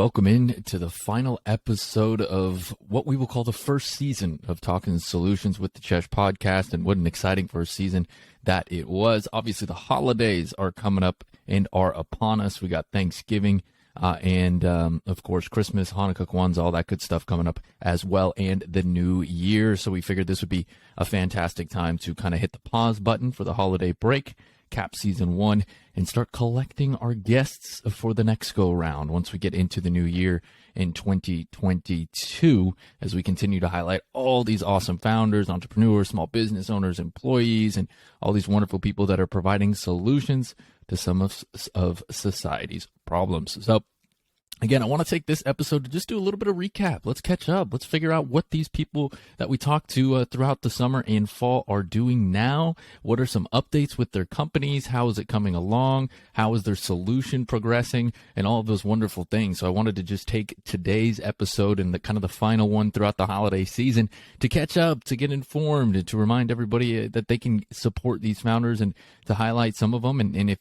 welcome in to the final episode of what we will call the first season of Talkin Solutions with the Chesh podcast. And what an exciting first season that it was. Obviously, the holidays are coming up and are upon us. We got Thanksgiving and of course, Christmas, Hanukkah, Kwanzaa, all that good stuff coming up as well, and the new year. So we figured this would be a fantastic time to kind of hit the pause button for the holiday break, cap season one, and start collecting our guests for the next go round once we get into the new year in 2022, as we continue to highlight all these awesome founders, entrepreneurs, small business owners, employees, and all these wonderful people that are providing solutions to some of society's problems. So again, I want to take this episode to just do a little bit of recap. Let's catch up. Let's figure out what these people that we talked to throughout the summer and fall are doing now. What are some updates with their companies? How is it coming along? How is their solution progressing? And all of those wonderful things. So I wanted to just take today's episode and the kind of the final one throughout the holiday season to catch up, to get informed, and to remind everybody that they can support these founders and to highlight some of them. And if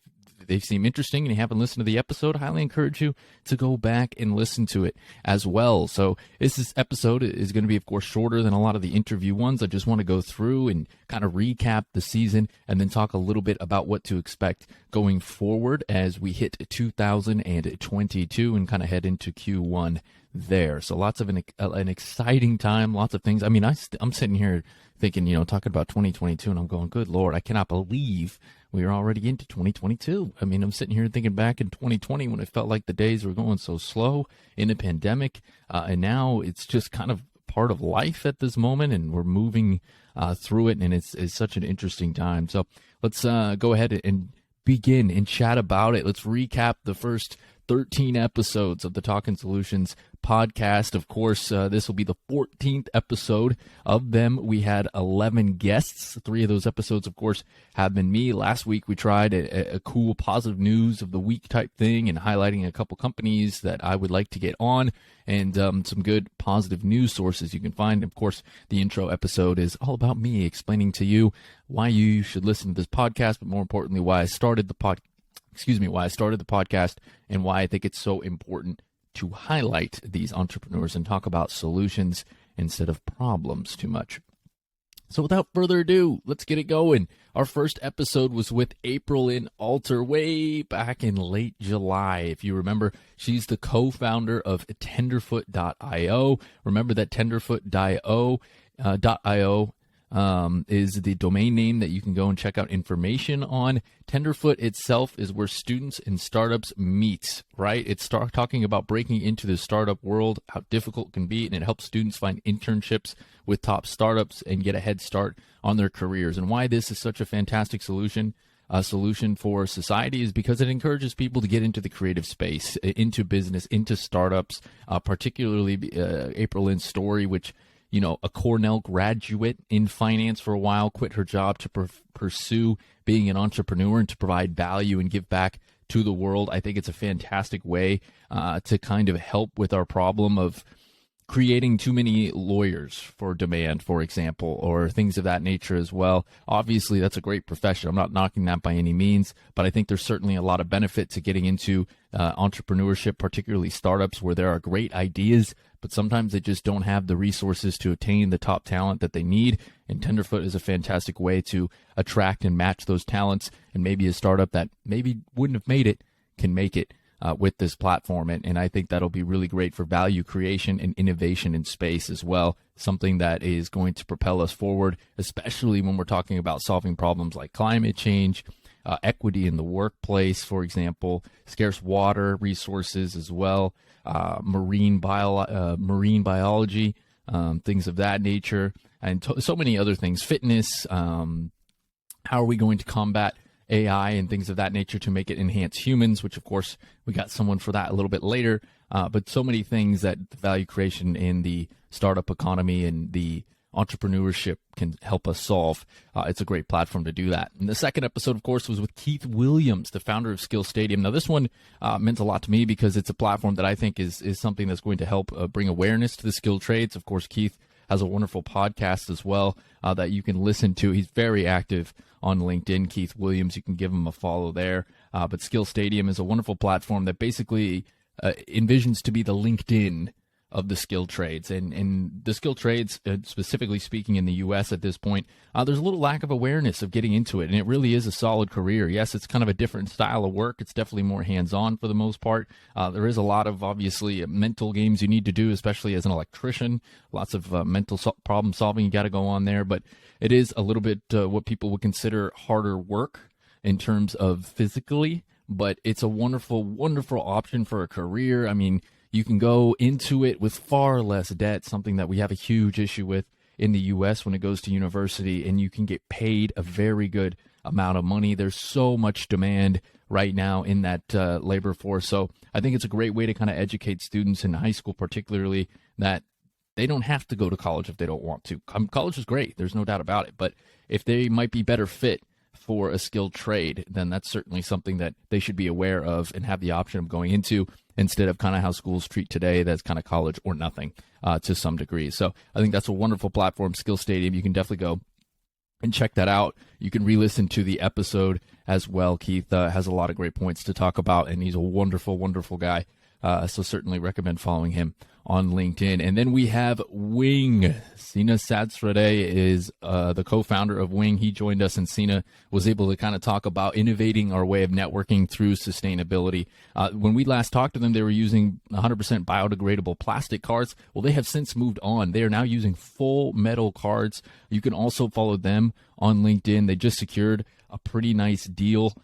they seem interesting and you haven't listened to the episode, I highly encourage you to go back and listen to it as well. So this episode is going to be, of course, shorter than a lot of the interview ones. I just want to go through and kind of recap the season and then talk a little bit about what to expect going forward as we hit 2022 and kind of head into Q1 there. So lots of an exciting time, lots of things. I mean, I'm sitting here thinking, talking about 2022, and I'm going, good Lord, I cannot believe we are already into 2022. I mean, I'm sitting here thinking back in 2020 when it felt like the days were going so slow in a pandemic, and now it's just kind of part of life at this moment, and we're moving through it, and it's such an interesting time. So let's go ahead and begin and chat about it. Let's recap the first 13 episodes of the Talkin Solutions podcast. Of course, this will be the 14th episode of them. We had 11 guests. 3 of those episodes, of course, have been me. Last week, we tried a cool positive news of the week type thing and highlighting a couple companies that I would like to get on and some good positive news sources you can find. Of course, the intro episode is all about me explaining to you why you should listen to this podcast, but more importantly, why I started the podcast and why I think it's so important to highlight these entrepreneurs and talk about solutions instead of problems too much. So without further ado, let's get it going. Our first episode was with April in Alter way back in late July. If you remember, she's the co-founder of Tenderfoot.io. Remember that Tenderfoot.io is the domain name that you can go and check out information on. Tenderfoot itself is where students and startups meet, right? It's talking about breaking into the startup world, how difficult it can be, and it helps students find internships with top startups and get a head start on their careers. And why this is such a fantastic solution for society is because it encourages people to get into the creative space, into business, into startups, particularly April Lynn's story, which a Cornell graduate in finance for a while, quit her job to pursue being an entrepreneur and to provide value and give back to the world. I think it's a fantastic way to kind of help with our problem of creating too many lawyers for demand, for example, or things of that nature as well. Obviously, that's a great profession. I'm not knocking that by any means, but I think there's certainly a lot of benefit to getting into entrepreneurship, particularly startups where there are great ideas, but sometimes they just don't have the resources to attain the top talent that they need. And Tenderfoot is a fantastic way to attract and match those talents. And maybe a startup that maybe wouldn't have made it can make it with this platform. And I think that'll be really great for value creation and innovation in space as well. Something that is going to propel us forward, especially when we're talking about solving problems like climate change, equity in the workplace, for example, scarce water resources as well, marine biology, things of that nature, and so many other things, fitness. How are we going to combat AI and things of that nature to make it enhance humans, which of course we got someone for that a little bit later, but so many things that the value creation in the startup economy and the entrepreneurship can help us solve. It's a great platform to do that. And the second episode, of course, was with Keith Williams, the founder of Skill Stadium. Now, this one meant a lot to me because it's a platform that I think is something that's going to help bring awareness to the skilled trades. Of course, Keith has a wonderful podcast as well that you can listen to. He's very active on LinkedIn, Keith Williams. You can give him a follow there. But Skill Stadium is a wonderful platform that basically envisions to be the LinkedIn of the skilled trades. And the skilled trades, specifically speaking in the U.S. at this point, there's a little lack of awareness of getting into it. And it really is a solid career. Yes, it's kind of a different style of work. It's definitely more hands-on for the most part. There is a lot of, obviously, mental games you need to do, especially as an electrician. Lots of mental problem solving you got to go on there. But it is a little bit what people would consider harder work in terms of physically. But it's a wonderful, wonderful option for a career. I mean, you can go into it with far less debt, something that we have a huge issue with in the U.S. when it goes to university, and you can get paid a very good amount of money. There's so much demand right now in that labor force. So I think it's a great way to kind of educate students in high school, particularly, that they don't have to go to college if they don't want to. College is great. There's no doubt about it. But if they might be better fit for a skilled trade, then that's certainly something that they should be aware of and have the option of going into, instead of kind of how schools treat today, that's kind of college or nothing to some degree. So I think that's a wonderful platform, Skill Stadium. You can definitely go and check that out. You can re-listen to the episode as well. Keith has a lot of great points to talk about, and he's a wonderful, wonderful guy. So certainly recommend following him on LinkedIn. And then we have Wing. Sina Sadsrade is the co-founder of Wing. He joined us, and Sina was able to kind of talk about innovating our way of networking through sustainability. When we last talked to them, they were using 100% biodegradable plastic cards. Well, they have since moved on. They are now using full metal cards. You can also follow them on LinkedIn. They just secured a pretty nice deal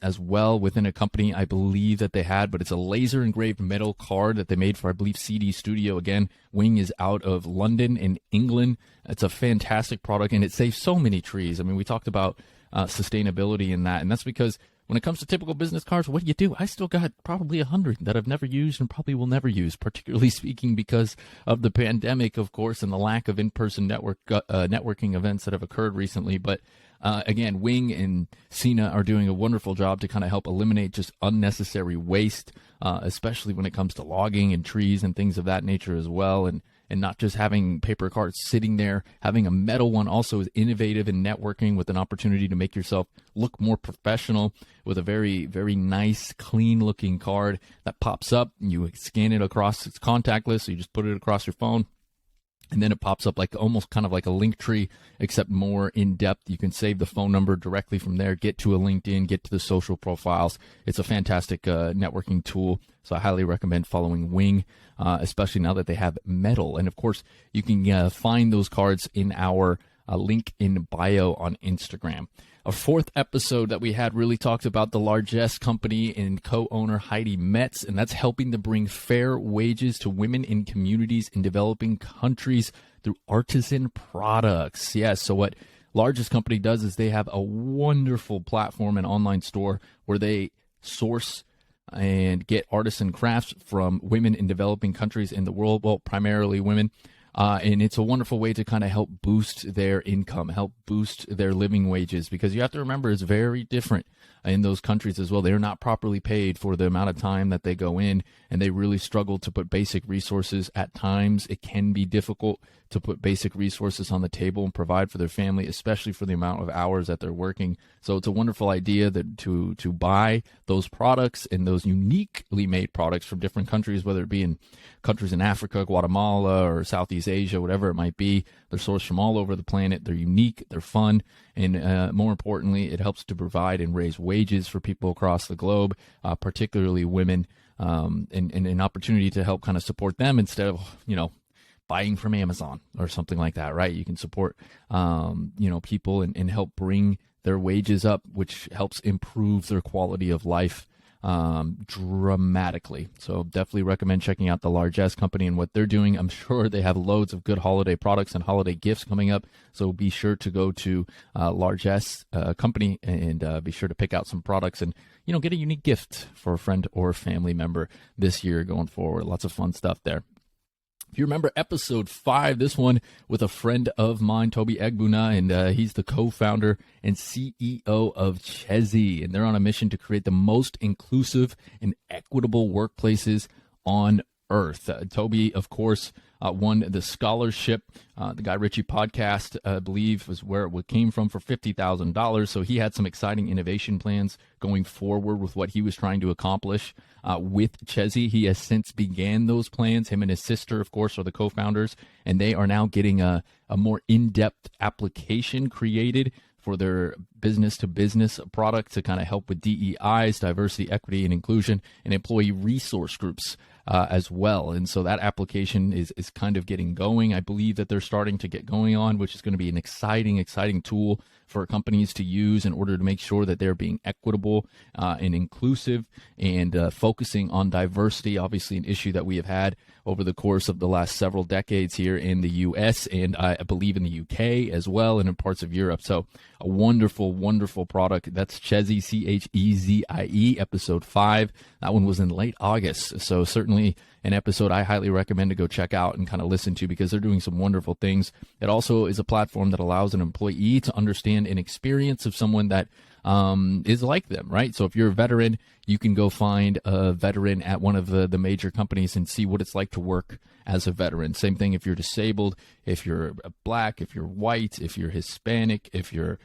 as well within a company I believe that they had, but it's a laser engraved metal card that they made for, I believe, CD Studio. Again, Wing is out of London in England. It's a fantastic product, and it saves so many trees. I mean, we talked about sustainability in that, and that's because when it comes to typical business cards, what do? I still got probably 100 that I've never used and probably will never use, particularly speaking because of the pandemic, of course, and the lack of in-person networking events that have occurred recently. But again, Wing and Sina are doing a wonderful job to kind of help eliminate just unnecessary waste, especially when it comes to logging and trees and things of that nature as well. And not just having paper cards sitting there. Having a metal one also is innovative in networking, with an opportunity to make yourself look more professional with a very, very nice, clean-looking card that pops up. And you scan it across. It's contactless, so you just put it across your phone. And then it pops up like almost kind of like a link tree, except more in depth. You can save the phone number directly from there, get to a LinkedIn, get to the social profiles. It's a fantastic networking tool. So I highly recommend following Wing, especially now that they have metal. And of course, you can find those cards in our link in bio on Instagram. A fourth episode that we had really talked about the largesse company and co-owner Heidi Metz, and that's helping to bring fair wages to women in communities in developing countries through artisan products. Yes, so what largesse company does is they have a wonderful platform and online store where they source and get artisan crafts from women in developing countries in the world, well, primarily women. And it's a wonderful way to kind of help boost their income, help boost their living wages, because you have to remember it's very different in those countries as well. They're not properly paid for the amount of time that they go in, and they really struggle to put basic resources. At times, it can be difficult to put basic resources on the table and provide for their family, especially for the amount of hours that they're working. So it's a wonderful idea that to buy those products and those uniquely made products from different countries, whether it be in countries in Africa, Guatemala, or Southeast Asia, whatever it might be. They're sourced from all over the planet. They're unique, they're fun, and more importantly, it helps to provide and raise wages for people across the globe, particularly women, and an opportunity to help kind of support them instead of, buying from Amazon or something like that, right? You can support, people and help bring their wages up, which helps improve their quality of life dramatically. So definitely recommend checking out the Largesse company and what they're doing. I'm sure they have loads of good holiday products and holiday gifts coming up. So be sure to go to Largesse company and be sure to pick out some products and, get a unique gift for a friend or family member this year going forward. Lots of fun stuff there. If you remember episode 5, this one with a friend of mine, Toby Egbuna, and he's the co-founder and CEO of Cheshier, and they're on a mission to create the most inclusive and equitable workplaces on earth. Toby, of course, won the scholarship. The Guy Ritchie podcast, I believe, was where it came from for $50,000. So he had some exciting innovation plans going forward with what he was trying to accomplish with Cheshier. He has since began those plans. Him and his sister, of course, are the co-founders, and they are now getting a more in-depth application created for their business-to-business product to kind of help with DEIs, diversity, equity, and inclusion, and employee resource groups as well. And so that application is kind of getting going. I believe that they're starting to get going on, which is going to be an exciting tool for companies to use in order to make sure that they're being equitable and inclusive and focusing on diversity, obviously an issue that we have had over the course of the last several decades here in the U.S. and I believe in the U.K. as well and in parts of Europe. So a wonderful product. That's Cheshier, Chezie, episode 5. That one was in late August. So certainly an episode I highly recommend to go check out and kind of listen to because they're doing some wonderful things. It also is a platform that allows an employee to understand an experience of someone that is like them, right? So if you're a veteran, you can go find a veteran at one of the major companies and see what it's like to work as a veteran. Same thing if you're disabled, if you're black, if you're white, if you're Hispanic, if you're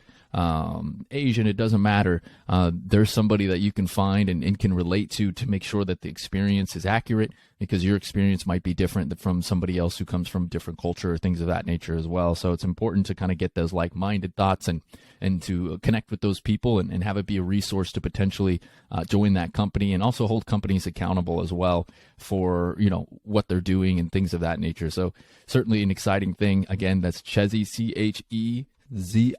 Asian, it doesn't matter. There's somebody that you can find and can relate to make sure that the experience is accurate, because your experience might be different from somebody else who comes from a different culture or things of that nature as well. So it's important to kind of get those like-minded thoughts and to connect with those people and have it be a resource to potentially join that company, and also hold companies accountable as well for, what they're doing and things of that nature. So certainly an exciting thing. Again, that's Cheshier, Chezie.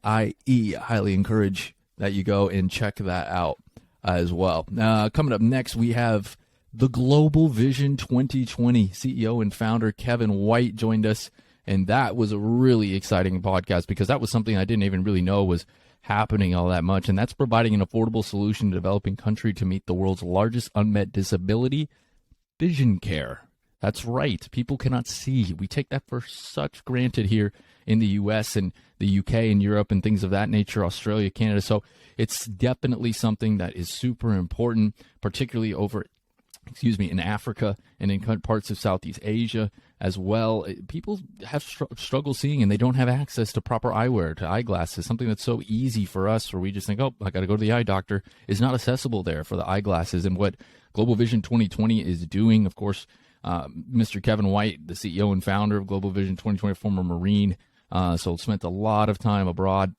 I highly encourage that you go and check that out as well. Coming up next, we have the Global Vision 2020 CEO and founder Kevin White joined us, and that was a really exciting podcast because that was something I didn't even really know was happening all that much, and that's providing an affordable solution to a developing country to meet the world's largest unmet disability, vision care. That's right. People cannot see. We take that for such granted here in the U.S. and the UK and Europe and things of that nature, Australia, Canada. So it's definitely something that is super important, particularly in Africa and in parts of Southeast Asia as well. People have struggle seeing, and they don't have access to proper eyewear, to eyeglasses, something that's so easy for us where we just think, I got to go to the eye doctor, is not accessible there for the eyeglasses. And what Global Vision 2020 is doing, of course, Mr. Kevin White, the CEO and founder of Global Vision 2020, former Marine, so spent a lot of time abroad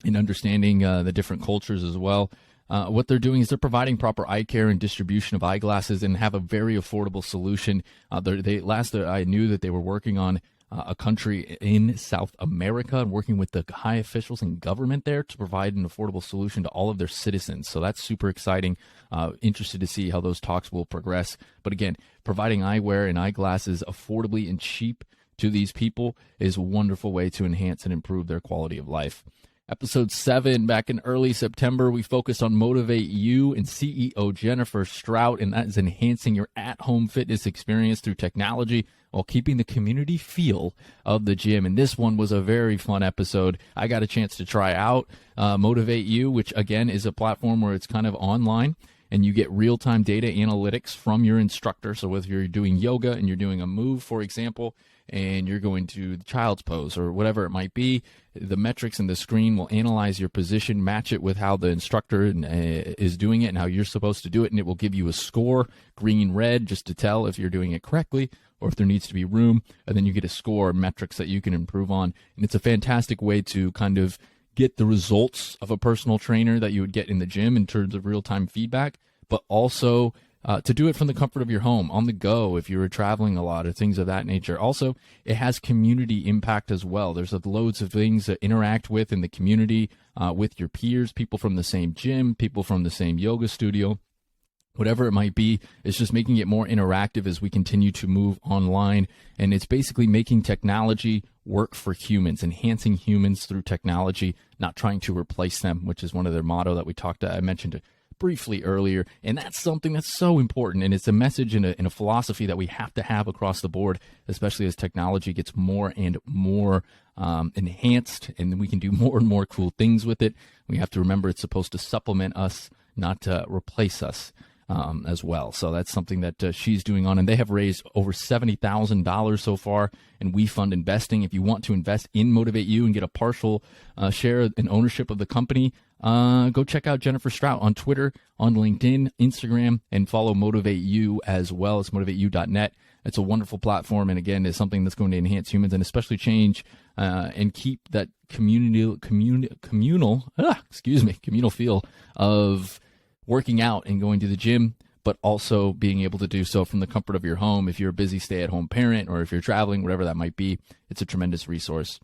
in understanding the different cultures as well. What they're doing is they're providing proper eye care and distribution of eyeglasses and have a very affordable solution. I knew that they were working on a country in South America and working with the high officials in government there to provide an affordable solution to all of their citizens. So that's super exciting. Interested to see how those talks will progress. But again, providing eyewear and eyeglasses affordably and cheap to these people is a wonderful way to enhance and improve their quality of life. Episode 7, back in early September, we focused on Motivate You and CEO Jennifer Strout, and that is enhancing your at-home fitness experience through technology while keeping the community feel of the gym. And this one was a very fun episode. I got a chance to try out Motivate You, which again is a platform where it's kind of online, and you get real-time data analytics from your instructor. So whether you're doing yoga and you're doing a move, for example, and you're going to the child's pose or whatever it might be, the metrics in the screen will analyze your position, match it with how the instructor is doing it and how you're supposed to do it, and it will give you a score, green, red, just to tell if you're doing it correctly or if there needs to be room, and then you get a score, metrics that you can improve on. And it's a fantastic way to kind of get the results of a personal trainer that you would get in the gym in terms of real-time feedback, but also to do it from the comfort of your home, on the go, if you were traveling a lot or things of that nature. Also, it has community impact as well. There's loads of things to interact with in the community, with your peers, people from the same gym, people from the same yoga studio, whatever it might be. It's just making it more interactive as we continue to move online. And it's basically making technology work for humans, enhancing humans through technology, not trying to replace them, which is one of their motto that I mentioned briefly earlier. And that's something that's so important, and it's a message and a philosophy that we have to have across the board, especially as technology gets more and more enhanced, and we can do more and more cool things with it. We have to remember it's supposed to supplement us, not to replace us. as well. So that's something that she's doing on, and they have raised over $70,000 so far in We Fund Investing. If you want to invest in Motivate You and get a partial share and ownership of the company, go check out Jennifer Strout on Twitter, on LinkedIn, Instagram, and follow Motivate You as well. It's motivateyou.net. It's a wonderful platform, and again, it's something that's going to enhance humans and especially change and keep that communal feel of working out and going to the gym, but also being able to do so from the comfort of your home. If you're a busy stay-at-home parent or if you're traveling, whatever that might be, it's a tremendous resource.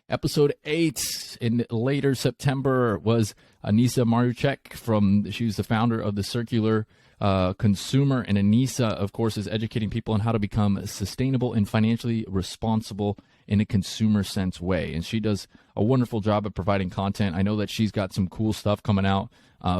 Episode 8 in later September was Anissa Marucek she's the founder of the Circular Consumer. And Anissa, of course, is educating people on how to become sustainable and financially responsible in a consumer sense way. And she does a wonderful job of providing content. I know that she's got some cool stuff coming out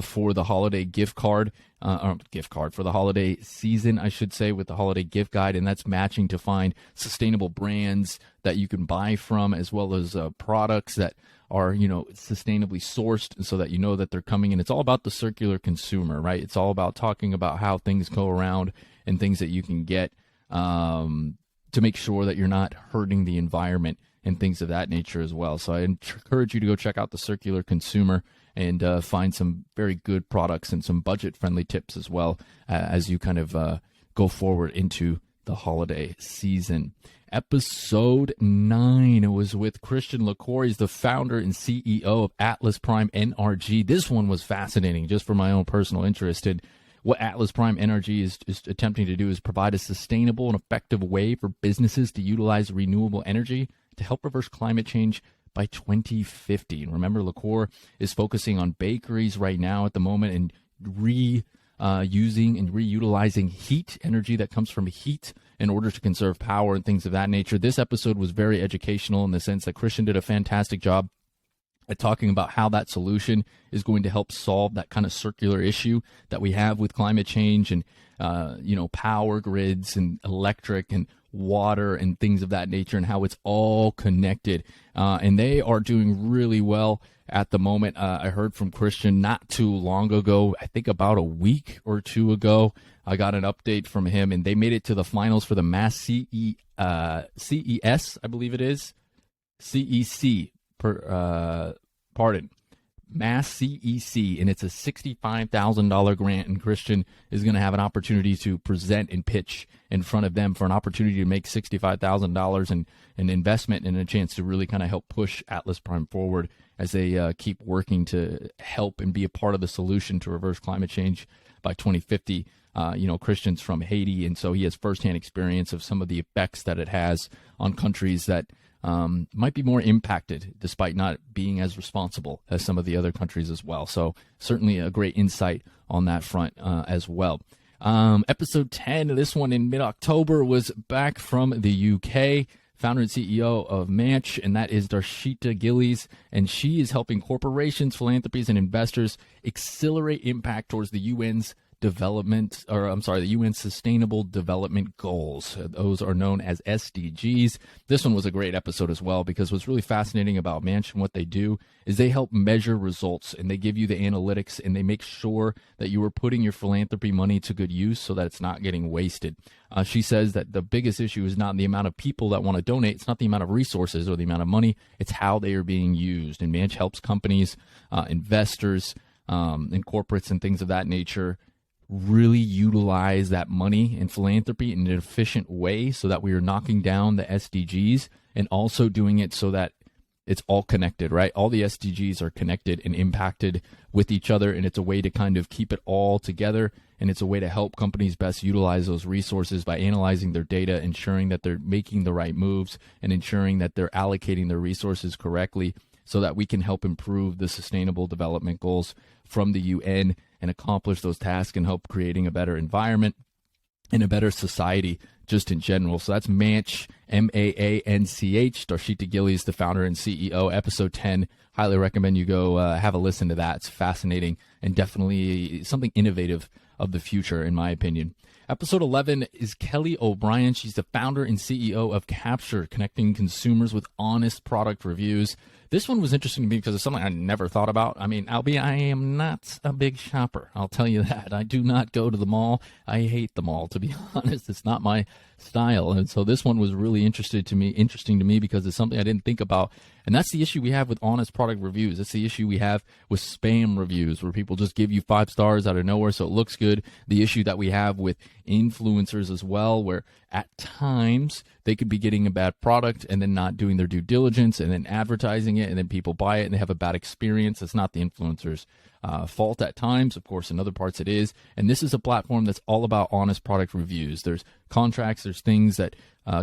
for the holiday for the holiday season, I should say, with the holiday gift guide, and that's matching to find sustainable brands that you can buy from, as well as products that are, sustainably sourced so that you know that they're coming in. It's all about the circular consumer, right? It's all about talking about how things go around and things that you can get to make sure that you're not hurting the environment and things of that nature as well. So I encourage you to go check out the Circular Consumer and find some very good products and some budget-friendly tips as well as you kind of go forward into the holiday season. Episode 9 was with Christian Lacroix. He's the founder and CEO of Atlas Prime NRG. This one was fascinating just for my own personal interest. And what Atlas Prime NRG is attempting to do is provide a sustainable and effective way for businesses to utilize renewable energy to help reverse climate change by 2050. And remember, Lacroix is focusing on bakeries right now at the moment and using and reutilizing heat energy that comes from heat in order to conserve power and things of that nature. This episode was very educational in the sense that Christian did a fantastic job at talking about how that solution is going to help solve that kind of circular issue that we have with climate change and power grids and electric and water and things of that nature, and how it's all connected. And they are doing really well at the moment. I heard from Christian not too long ago, I think about a week or two ago, I got an update from him, and they made it to the finals for the Mass CES, I believe it is. CEC, Mass CEC, and it's a $65,000 grant, and Christian is going to have an opportunity to present and pitch in front of them for an opportunity to make $65,000 and an investment and a chance to really kind of help push Atlas Prime forward as they keep working to help and be a part of the solution to reverse climate change by 2050. Christian's from Haiti, and so he has firsthand experience of some of the effects that it has on countries that might be more impacted despite not being as responsible as some of the other countries as well. So certainly a great insight on that front as well. Episode 10, this one in mid-October, was back from the UK. Founder and CEO of Manch, and that is Darshita Gillies, and she is helping corporations, philanthropies, and investors accelerate impact towards the UN's the UN Sustainable Development Goals. Those are known as SDGs. This one was a great episode as well, because what's really fascinating about Manch and what they do is they help measure results, and they give you the analytics, and they make sure that you are putting your philanthropy money to good use so that it's not getting wasted. She says that the biggest issue is not the amount of people that want to donate. It's not the amount of resources or the amount of money. It's how they are being used. And Manch helps companies, investors, and corporates and things of that nature really utilize that money and philanthropy in an efficient way so that we are knocking down the SDGs and also doing it so that it's all connected, right? All the SDGs are connected and impacted with each other, and it's a way to kind of keep it all together, and it's a way to help companies best utilize those resources by analyzing their data, ensuring that they're making the right moves, and ensuring that they're allocating their resources correctly so that we can help improve the Sustainable Development Goals from the UN and accomplish those tasks and help creating a better environment and a better society just in general. So that's Manch, M-A-A-N-C-H. Darshita Gillies, the founder and CEO, episode 10. Highly recommend you go have a listen to that. It's fascinating and definitely something innovative of the future, in my opinion. Episode 11 is Kelly O'Brien. She's the founder and CEO of Capture, connecting consumers with honest product reviews. This one was interesting to me because it's something I never thought about. I mean, I am not a big shopper. I'll tell you that. I do not go to the mall. I hate the mall, to be honest. It's not my style. And so this one was really interesting to me because it's something I didn't think about. And that's the issue we have with honest product reviews. That's the issue we have with spam reviews, where people just give you 5 stars out of nowhere so it looks good. The issue that we have with influencers as well, where at times they could be getting a bad product and then not doing their due diligence and then advertising it, and then people buy it and they have a bad experience. It's not the influencer's fault at times. Of course, in other parts it is. And this is a platform that's all about honest product reviews. There's contracts, there's things that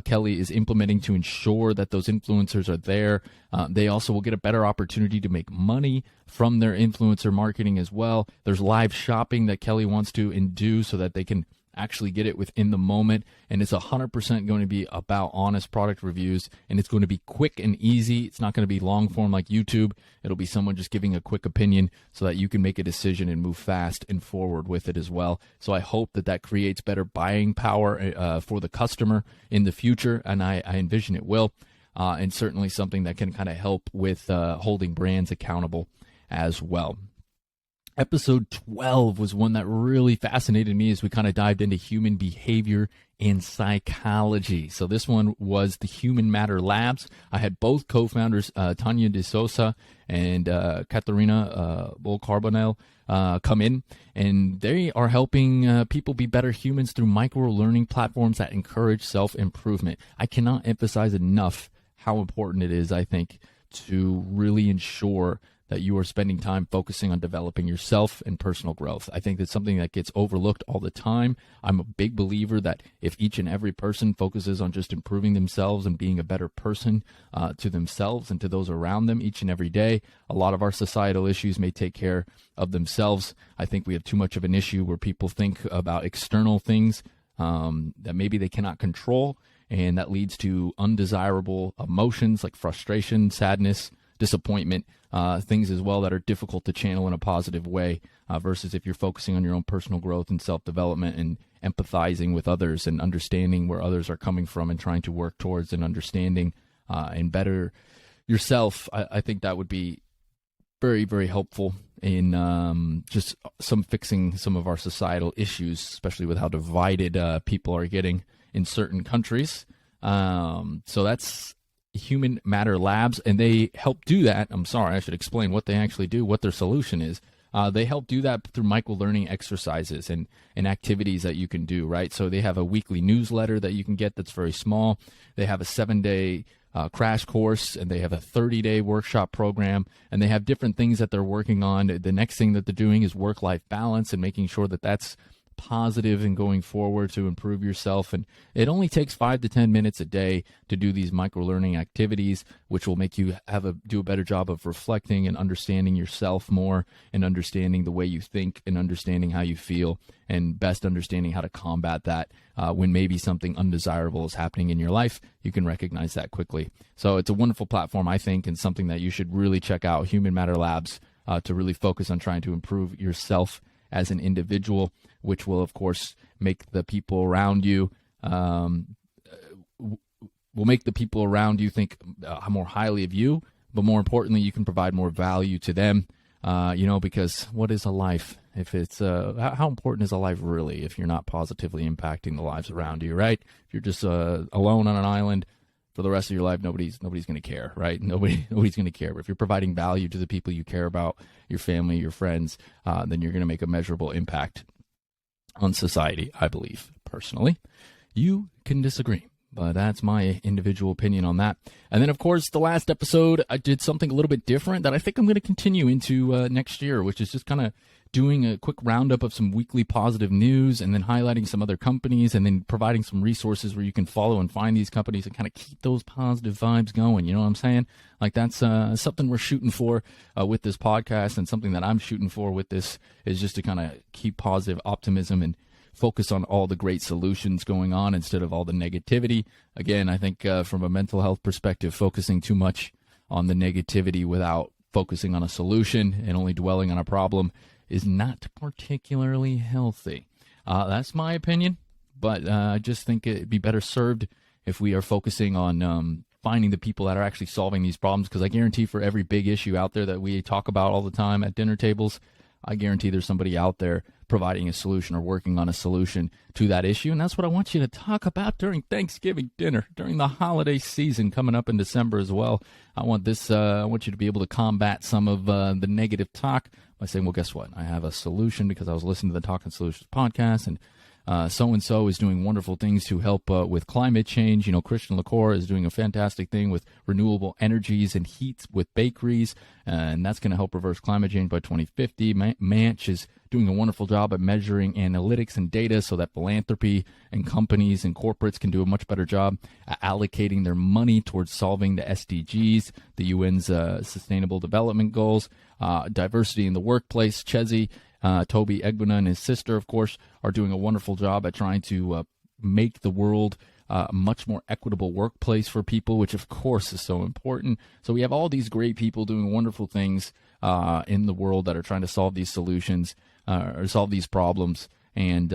Kelly is implementing to ensure that those influencers are there. They also will get a better opportunity to make money from their influencer marketing as well. There's live shopping that Kelly wants to do so that they can actually get it within the moment. And it's 100% going to be about honest product reviews, and it's going to be quick and easy. It's not going to be long form like YouTube. It'll be someone just giving a quick opinion so that you can make a decision and move fast and forward with it as well. So I hope that creates better buying power for the customer in the future, and I envision it will. And certainly something that can kind of help with holding brands accountable as well. Episode 12 was one that really fascinated me as we kind of dived into human behavior and psychology. So this one was the Human Matter Labs. I had both co-founders, Tanya De Sosa and Katerina Bolcarbonell, come in, and they are helping people be better humans through micro-learning platforms that encourage self-improvement. I cannot emphasize enough how important it is, I think, to really ensure that you are spending time focusing on developing yourself and personal growth. I think that's something that gets overlooked all the time. I'm a big believer that if each and every person focuses on just improving themselves and being a better person to themselves and to those around them each and every day, a lot of our societal issues may take care of themselves. I think we have too much of an issue where people think about external things that maybe they cannot control, and that leads to undesirable emotions like frustration, sadness, disappointment, things as well that are difficult to channel in a positive way versus if you're focusing on your own personal growth and self-development and empathizing with others and understanding where others are coming from and trying to work towards and understanding and better yourself. I think that would be very, very helpful in just fixing some of our societal issues, especially with how divided people are getting in certain countries. So that's Human Matter Labs, and they help do that. I'm sorry, I should explain what they actually do, what their solution is. They help do that through micro-learning exercises and activities that you can do, right? So they have a weekly newsletter that you can get that's very small. They have a 7-day crash course, and they have a 30-day workshop program, and they have different things that they're working on. The next thing that they're doing is work-life balance and making sure that that's positive and going forward to improve yourself. And it only takes 5 to 10 minutes a day to do these micro-learning activities, which will make you do a better job of reflecting and understanding yourself more, and understanding the way you think and understanding how you feel, and best understanding how to combat that when maybe something undesirable is happening in your life. You can recognize that quickly. So it's a wonderful platform, I think, and something that you should really check out, Human Matter Labs, to really focus on trying to improve yourself as an individual, which will, of course, make the people around you think more highly of you. But more importantly, you can provide more value to them. Because what is a life? If it's how important is a life really if you're not positively impacting the lives around you, right? If you're just alone on an island for the rest of your life, nobody's going to care, right? Nobody's going to care. But if you're providing value to the people you care about, your family, your friends, then you're going to make a measurable impact on society, I believe, personally. You can disagree, but that's my individual opinion on that. And then, of course, the last episode, I did something a little bit different that I think I'm going to continue into next year, which is just kind of doing a quick roundup of some weekly positive news, and then highlighting some other companies, and then providing some resources where you can follow and find these companies and kind of keep those positive vibes going. You know what I'm saying? Like, that's something we're shooting for with this podcast, and something that I'm shooting for with this is just to kind of keep positive optimism and focus on all the great solutions going on instead of all the negativity. Again, I think from a mental health perspective, focusing too much on the negativity without focusing on a solution and only dwelling on a problem is not particularly healthy. That's my opinion, but I just think it'd be better served if we are focusing on finding the people that are actually solving these problems, because I guarantee for every big issue out there that we talk about all the time at dinner tables, I guarantee there's somebody out there providing a solution or working on a solution to that issue. And that's what I want you to talk about during Thanksgiving dinner, during the holiday season coming up in December as well. I want you to be able to combat some of the negative talk by saying, well, guess what? I have a solution because I was listening to the Talkin Solutions podcast, and so-and-so is doing wonderful things to help with climate change. Christian Lacroix is doing a fantastic thing with renewable energies and heat with bakeries, and that's going to help reverse climate change by 2050. Manch is doing a wonderful job at measuring analytics and data so that philanthropy and companies and corporates can do a much better job at allocating their money towards solving the SDGs, the UN's Sustainable Development Goals. Diversity in the workplace, Cheshier, Toby Egbuna and his sister, of course, are doing a wonderful job at trying to make the world a much more equitable workplace for people, which, of course, is so important. So we have all these great people doing wonderful things in the world that are trying to solve these solutions or solve these problems and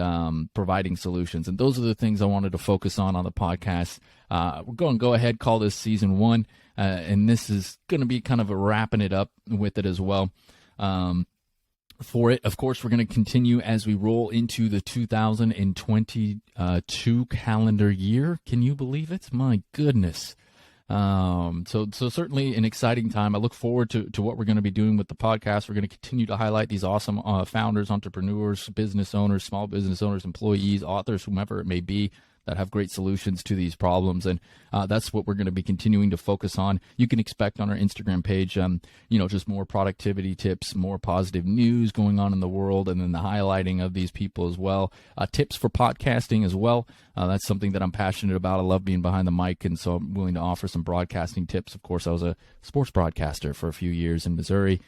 providing solutions. And those are the things I wanted to focus on the podcast. We're going to go ahead, call this season 1, and this is going to be kind of wrapping it up with it as well. For it, of course, we're going to continue as we roll into the 2022 calendar year. Can you believe it? My goodness. So certainly an exciting time. I look forward to what we're going to be doing with the podcast. We're going to continue to highlight these awesome founders, entrepreneurs, business owners, small business owners, employees, authors, whomever it may be, that have great solutions to these problems. And that's what we're going to be continuing to focus on. You can expect on our Instagram page, just more productivity tips, more positive news going on in the world, and then the highlighting of these people as well. Tips for podcasting as well. That's something that I'm passionate about. I love being behind the mic, and so I'm willing to offer some broadcasting tips. Of course, I was a sports broadcaster for a few years in Missouri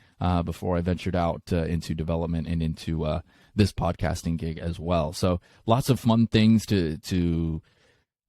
before I ventured out into development and into this podcasting gig as well. So lots of fun things to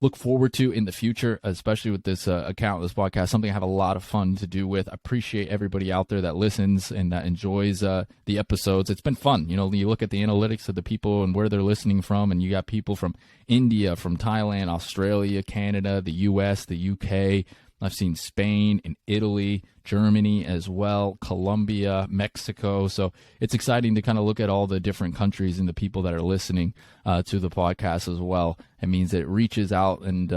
look forward to in the future, especially with this account, this podcast, something I have a lot of fun to do with. I appreciate everybody out there that listens and that enjoys the episodes. It's been fun. You look at the analytics of the people and where they're listening from, and you got people from India, from Thailand, Australia, Canada, the US, the UK. I've seen Spain and Italy, Germany as well, Colombia, Mexico. So it's exciting to kind of look at all the different countries and the people that are listening to the podcast as well. It means that it reaches out and,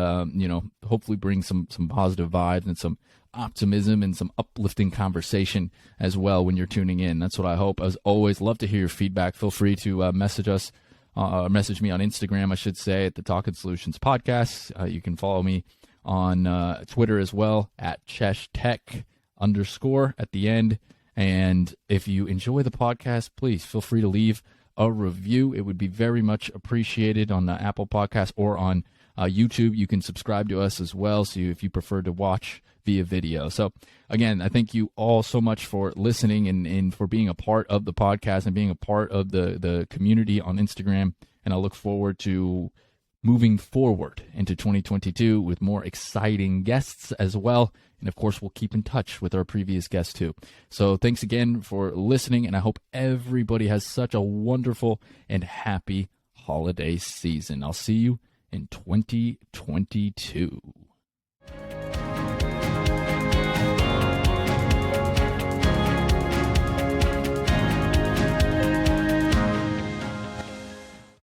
hopefully brings some positive vibes and some optimism and some uplifting conversation as well when you're tuning in. That's what I hope. As always, love to hear your feedback. Feel free to message us, message me on Instagram, I should say, at the Talkin Solutions Podcast. You can follow me on Twitter as well, at CheshTech _ at the end. And if you enjoy the podcast, please feel free to leave a review. It would be very much appreciated on the Apple Podcast or on YouTube. You can subscribe to us as well, so if you prefer to watch via video. So again, I thank you all so much for listening and for being a part of the podcast and being a part of the community on Instagram. And I look forward to moving forward into 2022 with more exciting guests as well. And of course, we'll keep in touch with our previous guests too. So thanks again for listening, and I hope everybody has such a wonderful and happy holiday season. I'll see you in 2022.